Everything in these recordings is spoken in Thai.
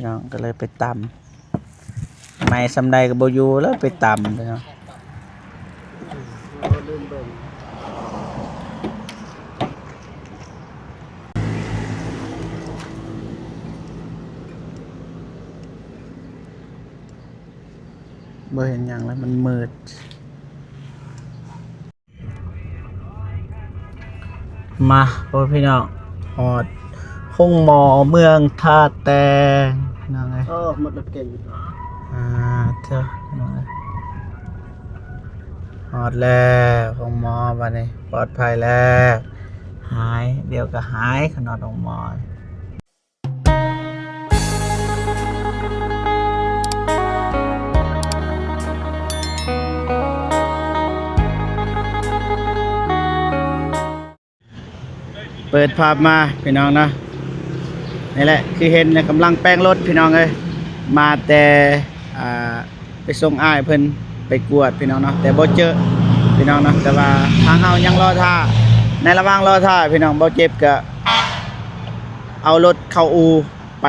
พี่น้องก็เลยไปตำไม่สำใดกับโบอยูแล้วไปตำพี่น้องบ่เห็นอย่างแล้วมันมืดมาโอ้พี่น้องหอดห้องหมอเมืองท่าแตงพี่น้องไงหมดรถเก่งเถอะพี่น้องหอดแล้วห้องหมอบัดนี้ปลอดภัยแล้วหายเดี๋ยวก็หายขนอดห้องหมอเปิดภาพมาพี่น้องนะนี่แหละคือเห็นกำลังแป้งรถพี่น้องเลยมาแต่ไปส่งอ้ายเพิ่นไปกวดพี่น้องเนาะแต่บ่เจอพี่น้องเนาะแต่ว่าทางเฮายังรอท่าในระหว่างรอท่าพี่น้องบ่เจ็บก็เอารถเข้าอูไป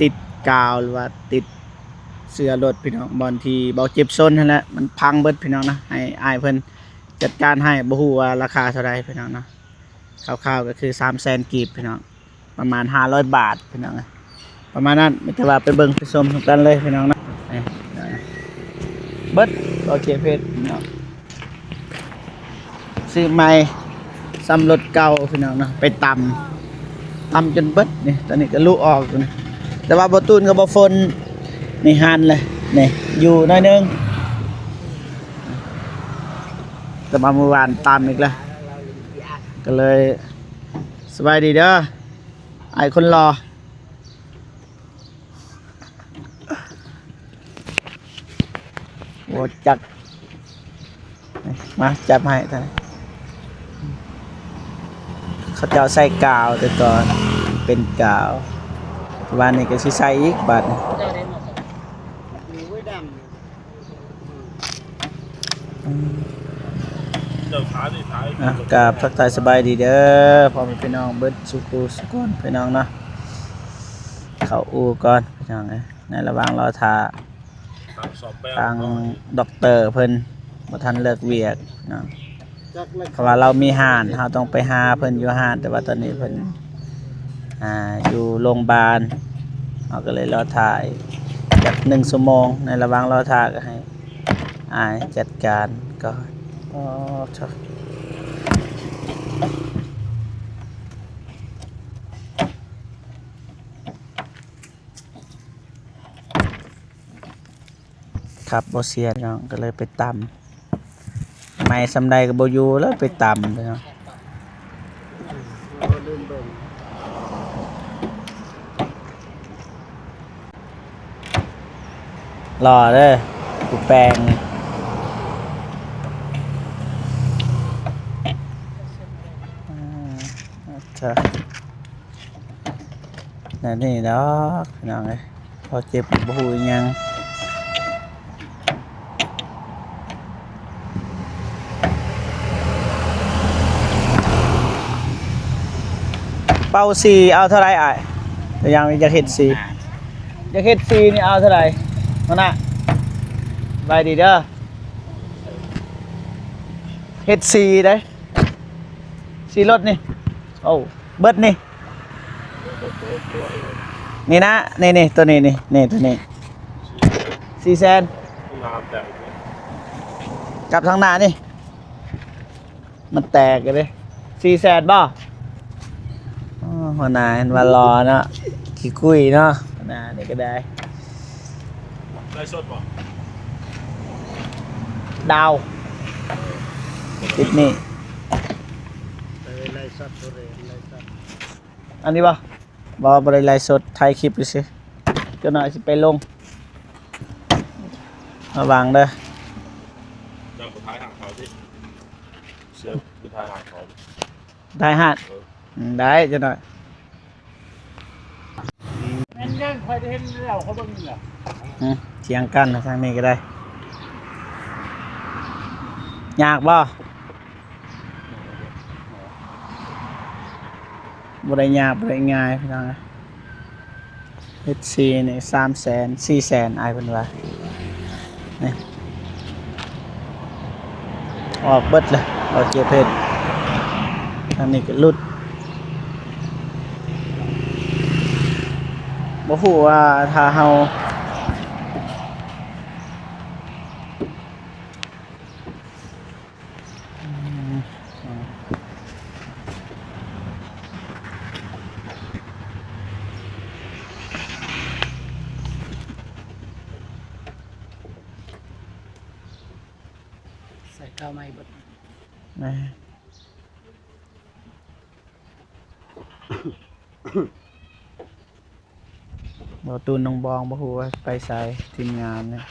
ติดกาวหรือว่าติดเสื้อรถพี่น้องบอนที่บ่เจ็บซนนั่นแหละมันพังเบิดพี่น้องนะให้อ้ายเพิ่นจัดการให้บ่ฮู้ว่าราคาเท่าใดพี่น้องเนาะคร่าวๆก็คือ300,000กีบพี่น้องประมาณ500 บาทพี่น้องประมาณนั้นไม่แต่ว่าไปเบิ่งไปชมกันเลยพี่น้องนะเบิดโอเคเพชรพี่น้องซื้อใหม่ซ้ำรถเก่าพี่น้องนะไปตำจนเบิดนี่ตอนนี้ก็ลุออกนะแต่ว่าบ่ตูนกับบ่ฝนนี่หันเลยนี่อยู่หน่อยนึงแต่มาเมื่อวานตำอีกแล้วก็เลยสบายดีเด้อไอ้คนรอโอ้จักมาจับให้ท่านเขาจะใส่กาวแต่ก่อนเป็นกาววันนี้ก็สิใส่อีกบาทกับทักทายสบายดีเด้อพ่อแม่พี่น้องเบิดสุขุสุขนพี่น้องเนาะเข้าอู่ก่อนพี่น้องในระหว่างรอท่าทางด็อกเตอร์เพิ่นบ่ทันเลิกเวียกเนาะเพราะว่าเรามีห้านเราต้องไปหาเพิ่นอยู่ห้านแต่ว่าตอนนี้เพิ่นอยู่โรงพยาบาลเราก็เลยรอท่าจาก1 ชั่วโมงในระหว่างรอท่าก็ให้จัดการก่อนครับบ่เสียน้องก็เลยไปตำไม่สำใดกับโบอยูแล้วไปตำเลยเนาะหล่อเลยกูแปลงนี่เนาะพี่น้องเลยพอเจ็บบ่ฮู้ยังเป้าซีเอาเท่าไรแต่ยังจะเห็ดซีนี่เอาเท่าไรนั่นน่ะไปดีเด้อเห็ดซีได้ซีรถนี่โอ้เบิดนี่นะนี่ตัวนี้นี่ตัวนี้400,000กับทางหน้านี่มันแตกกันเลย400,000บ่หัวหน้าเห็นว่ารอเนาะขี้คุยเนาะหัวหน้านี่ก็ได้ได้สดบ่ดาวติดนี่อันนี้บ่บริไลฟ์สดถ่ายคลิปดูสิเจ้าหน่อยสิไปลงระวังเด้อจะไปถ่ายหางเขาสิเชื่อไปถ่ายหางเขาได้ฮะได้เจ้าหน่อยแม่นยังใครได้เห็นแล้วเขาบ้างนี่แหละเถียงกันทางนี้ก็ได้ยากบ่บ่ได้ยากบ่ได้ง่ายพี่น้อง เฮ็ดซีนี่300,000 400,000อ้ายเพิ่นว่านี่ออกเบิดเลยออกเกียร์เพชรทางนี้ก็หลุดบ่ฮู้ว่าถ้าเฮาใส่ข้าวไม่บด แหม่บ่ตูนน้องบองบ่ฮู้ว่าไปไสทีมงานเนี่ย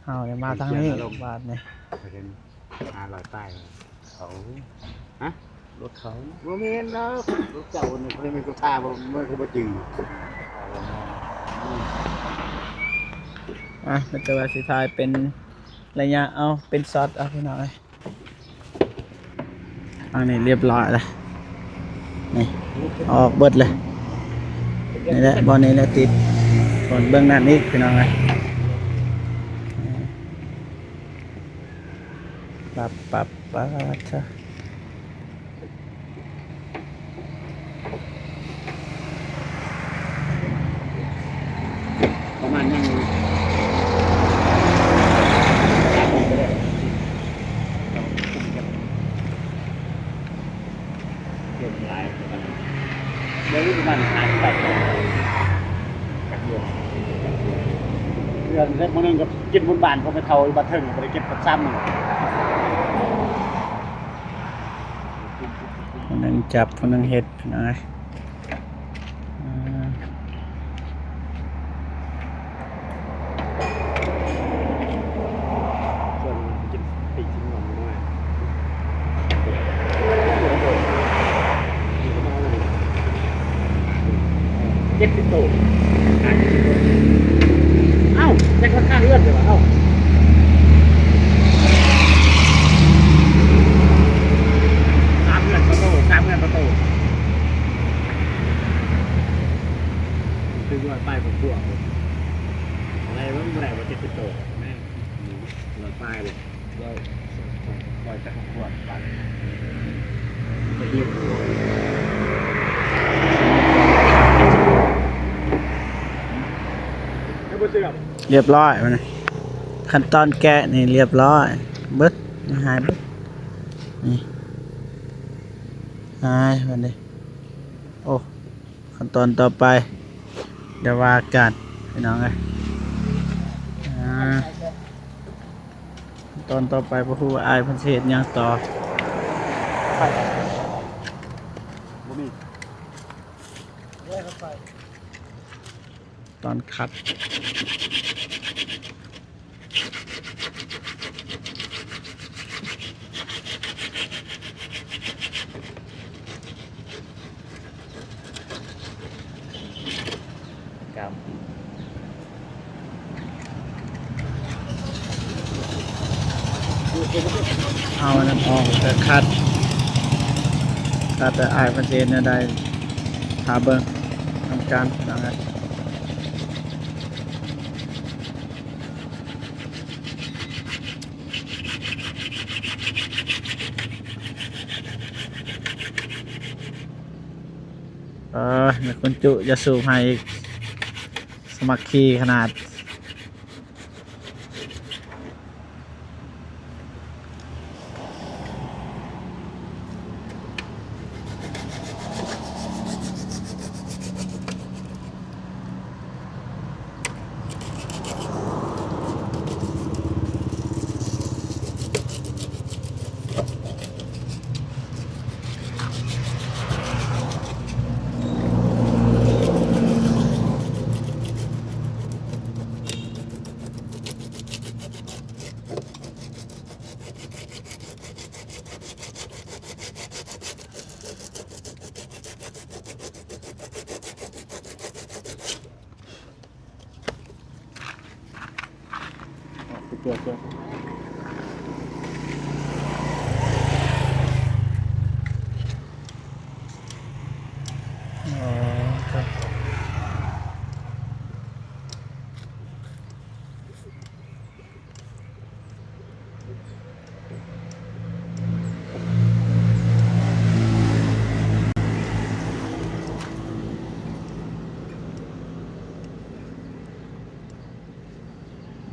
เฮาได้มาทางนี้บาดนี่ ไปเห็น500ป้ายเขาฮะ รถเขา บ่แม่นดอกรถเจ้านี่เขาไม่ก็ท่าบ่มันคือบ่จริง มันจะว่าสิทายเป็นระยะเอาเป็นช็อตเอาพี่น้องเอ้ยอันนี้เรียบร้อยแล้วนี่ออกเบิดเลยนี่แหละบอลนี้แหละติดบอลเบื้องหน้านี้พี่น้องเอ้ยปับเถอะ ประมาณยังเก็บหลายเดี๋ยวนี้ประมาณ5-8กับเดือนเล็กมื้อนึงก็กินบุญบ้านพอไปเฒ่าบัดเทิงบ่ได้เก็บกับซ้ำนึง คนหนึงจับคนหนึงเฮ็ดพี่น้องเอ้ยอ่า ส่วนกินปีกชิ้นหนมด้วยเจ็บที่โตเอ้าแจ็คข้างเลือดเลยวะเอ้า3 เงินประตูคือว่าป้ายผมพวกอะไรวะไม่ได้ว่าเจ็บที่โตแม่หลอดป้ายเลยลอยจากขวดไปไปเรียบให้ผู้เชื่อม เรียบร้อยมันนะขั้นตอนแกะนี่เรียบร้อยเบิดหายเบิดนี่หายมันนี่โอ้ขั้นตอนต่อไปเดี๋ยวว่ากันพี่น้องเอ้ยขั้นตอนต่อไปบ่ฮู้ว่าอ้ายเพิ่นสิเฮ็ดหยังต่อ บ่มี ตอนคัดเอาอันนั้นออกแต่คัดแต่อ้ายเพิ่นสิเฮ็ดแนวใดหาเบิ่งทำการพี่น้องเอ้ย มีคนจุจะสูบให้อีกสมัครคีขนาดเกือบ อ๋อครับ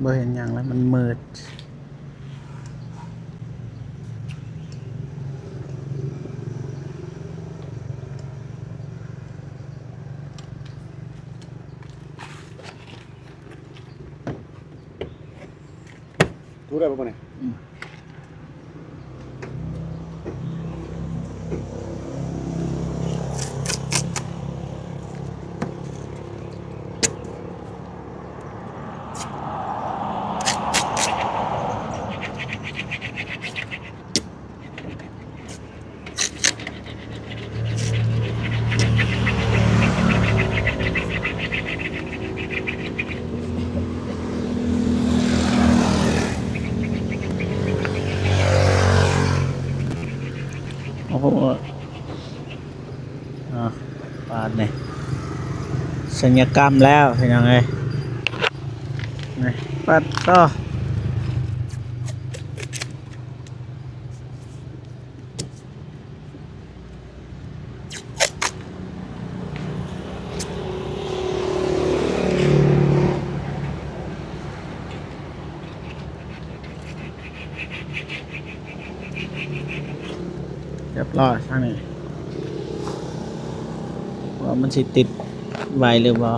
บ่เห็นหยังแล้วมันมืดรู้ได้ป่ะเนี่ยโอ้โหปาดนี่สัญญกรรมแล้วเห็นยังไงนี่ปัดต่อเรียบร้อยทางนี้ว่ามันสิติดไวหรือเปล่า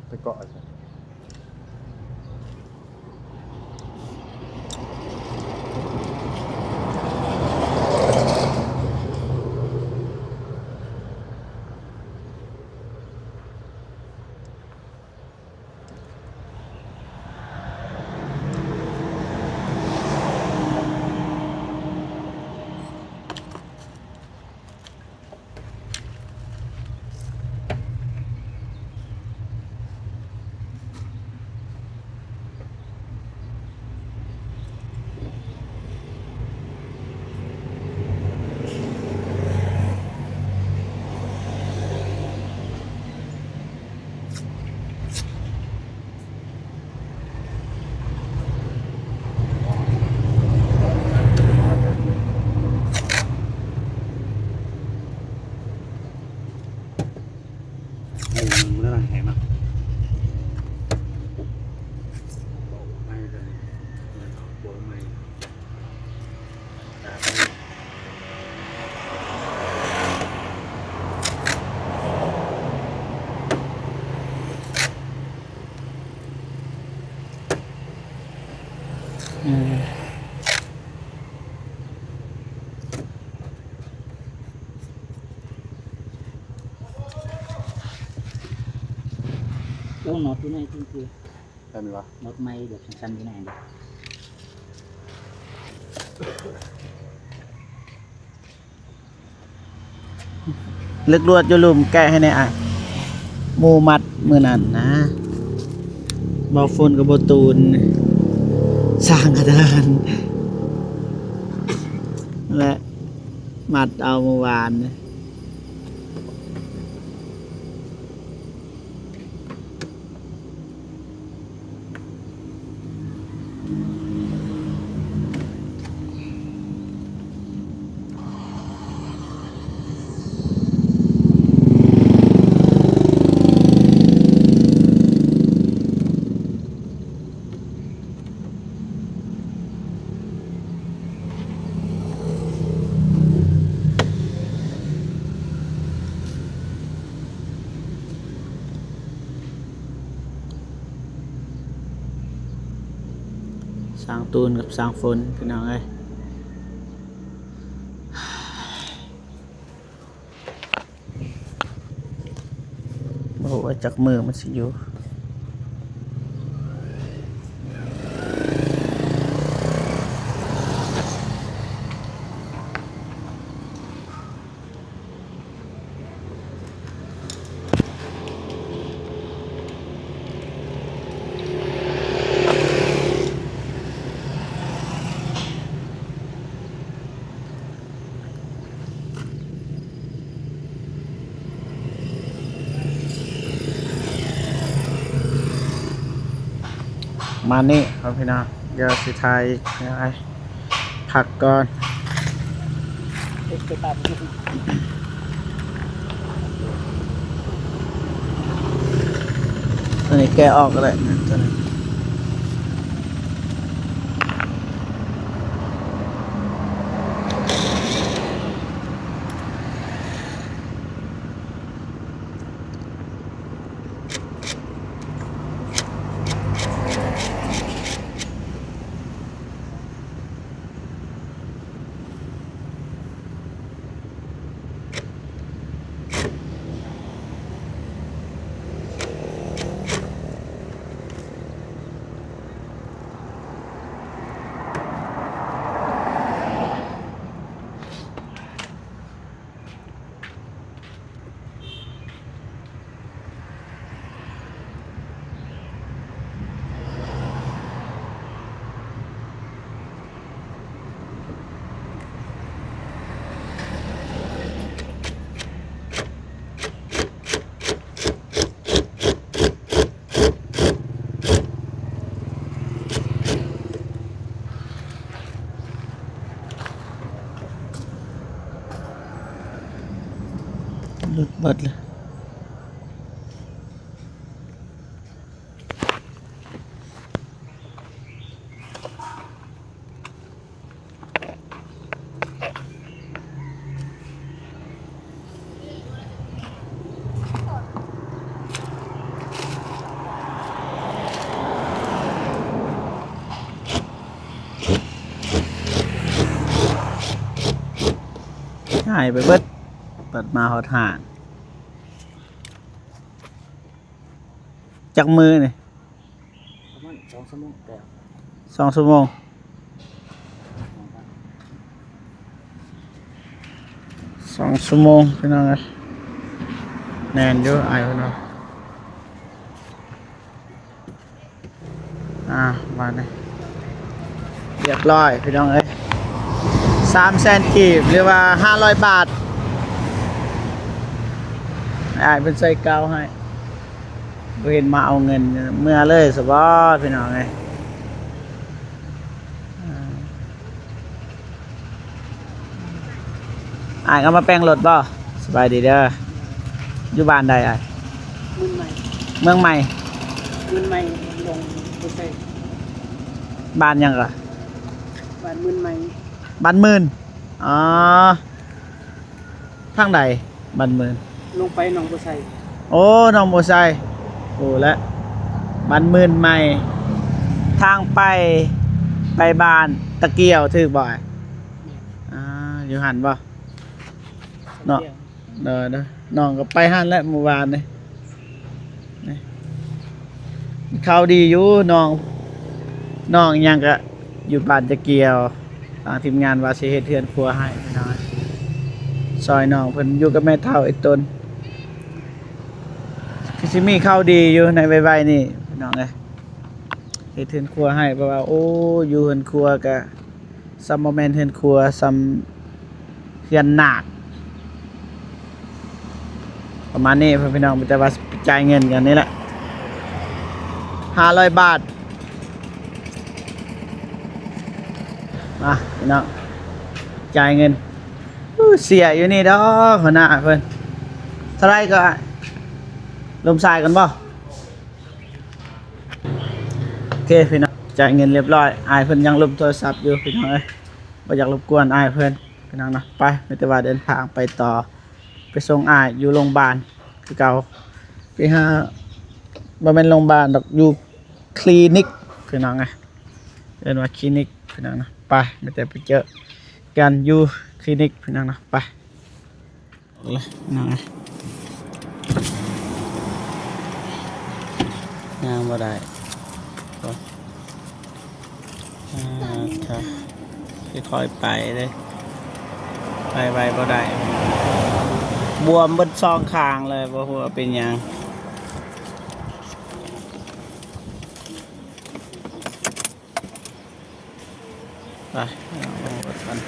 ไปเกาะมันน่าแข็งนะไม่เลยปวดไม่Đâu nốt cái này trên kia, ได้ไหมวะ nốt may được xanh xanh cái này được. ลึกลวดอยู่ลุมแกะให้ในอ่ะหมูมัดมือนั่นนะบอฝนกับบตูนสร้างกระดานและมัดเอาเมื่อวานนะสร้างตูนกับสร้างฝนพี่น้องเอ้ยโอ้โหจากมือมันสิอยู่ มาณนี้ครับพี่น้องเดี๋ยวสิทายยังไงพักก่อน ไปตามดู ตัวนี้แกะออกก็ได้นะตัวนี้หลุดเบิดเลยหายไปเบิดเปิดมาหอดหานจากมือนี่ ประมาณ2 ชั่วโมงแต่ 2 ชั่วโมง2 ชั่วโมงพี่น้องเอ้ยแน่นอยู่ไอ้พี่น้องมาเนี่ยเรียบร้อยพี่น้องเอ้ย300,000 กีบหรือว่า500 บาทไอ้เป็นใส่เกาให้บ่เห็นมาเอาเงินเมื่อเลยสบายพี่น้องเอ้ยอ้ายก็มาแปลงรถบ่สบายดีเด้ออยู่บ้านใดอ้าย มื้อใหม่ เมืองใหม่ มื้อใหม่ลงบ่ใส่ บ้านหยังก่ะ บ้านมื้อใหม่ บ้านหมื่นอ๋อทางใดบ้านหมื่น ลงไปหนองบ่ใส่ โอ้น้องโมไซโอ้และบ้านหมื่นใหม่ ทางไปบ้านตะเกียวถึกบ่อยอยู่หันบ่ เนาะ เด้อน้องก็ไปหันแล้วเมื่อวานนี่ข่าวดีอยู่น้องยังก็อยู่บ้านตะเกียวทางทีมงานว่าสิเฮ็ดเทือนครัวให้พี่น้อยซอยน้องเพิ่นอยู่กับแม่เฒ่าอีกตนคือสิมีข่าวดีอยู่ในไวๆนี่พี่น้องเอ้ยเฮ็ดเทือนครัวให้เพราะว่าโอ้อยู่เฮือนครัวก็ซัมบ่แม่นเฮือนครัวซัมเฮือนนาคประมาณนี้พี่น้องแต่ว่าจ่ายเงินกันนี่แหละ500 บาทมาพี่น้องจ่ายเงินเสียอยู่นี่ดอกหัวหน้าเพิ่นเท่าไรก็ลมทรายกันบ่โอเคพี่น้องจ่ายเงินเรียบร้อยอายเพิ่นยังลบโทรศัพท์อยู่พี่น้องเอ้ยบ่อยากรบกวนอายเพิ่นพี่น้องนะไปไม่แต่ว่าเดินทางไปต่อไปส่งอายอยู่โรงพยาบาลคือเก่าไปหาบ่แม่นโรงพยาบาลดอกอยู่คลินิกพี่น้องไงเรียนว่าคลินิกพี่น้องนะไปไม่แต่ไปเจอกันอยู่คลินิกพี่น้องนะไปเลยพี่น้องนะงานบ่ได้ก็ค่อยๆไปเลยไปบ่ได้บวมเบิดซองคางเลยบ่ฮู้ว่าเป็นหยังไปเอาเบิดกัน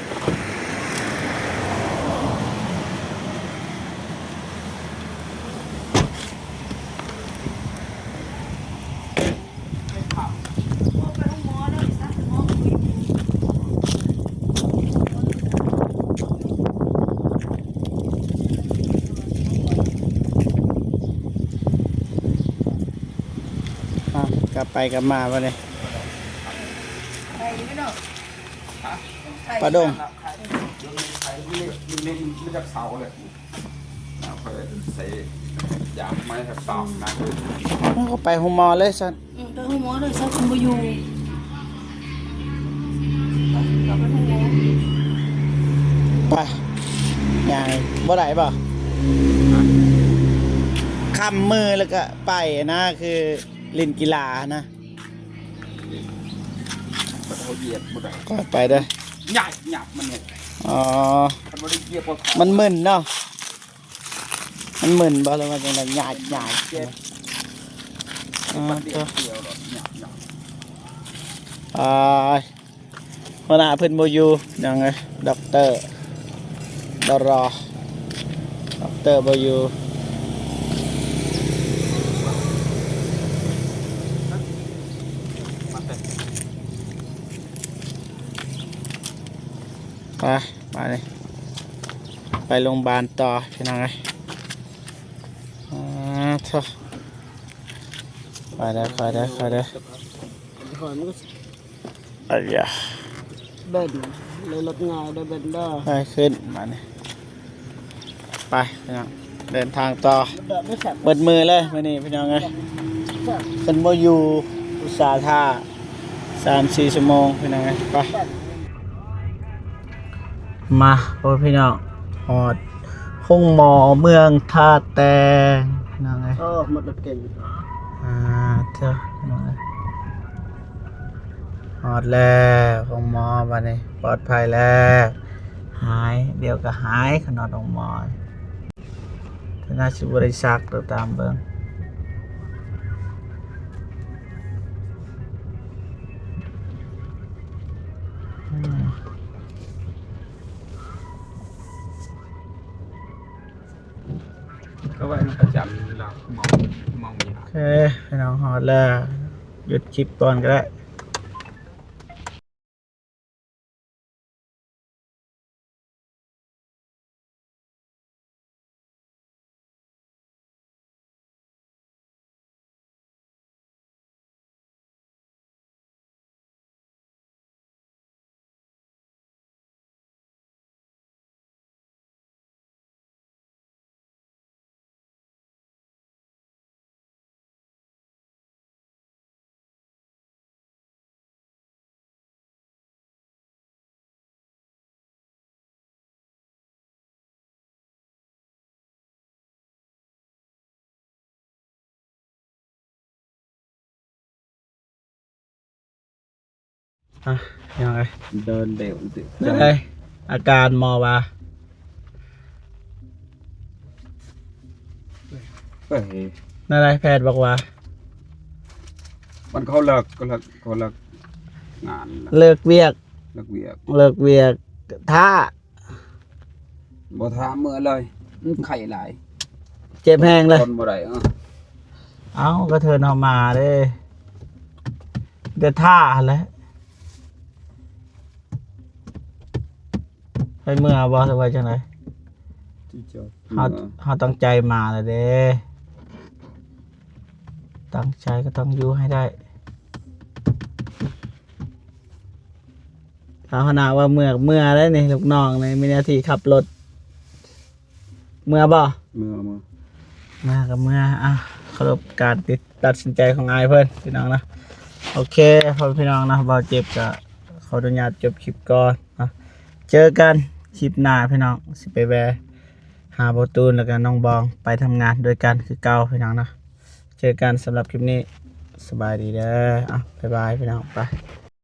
กลับไปกลับมาบ่เนี่ย ไปไม่ดอก ปลาดง ไม่จับเสาเลยเอาไปใส่ยางไม้แถบเสานะคือ มันก็ไปห้องหมอเลยซั่น ไปห้องหมอเลยสักคนบ่อยู่เราไปห้องหมอ ไปอย่างบ่ได้ป่ะคำมือแล้วก็ไปนะคือเล่นกีฬานะ เขาเหยียบหมดเลย ก็ไปเด้อ หยับหยับมันเนี่ย อ๋อ มันไม่ได้เหยียบพอ มันมึนเนาะมันมึนบ่แล้วมันจังได๋หยาด เจ็บ อ๋อ มันเดี ตั ยว วเดียวหรอกหยับหยับ หัวหน้าเพิ่นบ่อยู่ยังไงด็อกเตอร์ดรอด็อกเตอร์บ่อยู่ไปเลยไปโรงพยาบาลต่อพี่น้องเอ้ยเถอะไปเด้อ คอยมันก็ อ้ยา เบ็ดเลยรถง่ายได้เบ็ดได้ ไปขึ้นมาเนี่ยไปพี่น้องเดินทางต่อ ไม่แสบ เปิดมือเลยมื้อนี้พี่น้องเอ้ยเป็นบ่อยู่อุตสาห์ท่า3-4 ชั่วโมงพี่น้องเอ้ยไปมาโอ้พี่น้องฮอดห้องหมอเมืองท่าแตงพี่น้องเอ้ย หมดรถเก่ง เถอะพี่น้องเอ้ยฮอดแล้วห้องหมอบัดนี้ปลอดภัยแล้วหายเดี๋ยวก็หายขนาดห้องหมอถ้าน่าสิบ่ได้ซักตัวตามเบิ่ง ก็ไว้ประจำเรามองอย่าง โอเคพี่น้องฮอดแล้วหยุดคลิปก่อนก็ได้ยังไง เดินเร็วสิ ได้อาการหมอว่า เฮ้ย นั่นไรแพทย์บอกว่า มันเขาเลิกงาน เลิกเวียก เลิกเวียก ท่า บ่ถามเมื่อเลยมันไข่หลาย เจ็บแห้งเลย คนบ่ได้เอ้าก็เธอเอามาเด้เดี๋ยวท่าแล้วไปเมื่อบอสบายจังไร ที่จบ เขาตั้งใจมาเลยเด้ตั้งใจก็ต้องอยู่ให้ได้ถ้าขนาดว่าเมื่อได้นี่ลูกน้องในมีหน้าที่ขับรถเมื่อบ่ เมื่อ มากับเมื่อเคารพการตัดสินใจของอายเพื่อนพี่น้องนะโอเคพอพี่น้องนะเบาเจ็บก็ขออนุญาตจบคลิปก่อนนะเจอกันคลิปหน้าพี่น้องสิไปแวะหาโบตูนแล้วก็น้องบองไปทำงานด้วยกันคือเก่าพี่น้องนะเจอกันสำหรับคลิปนี้สบายดีเด้อบ๊ายบายพี่น้องไป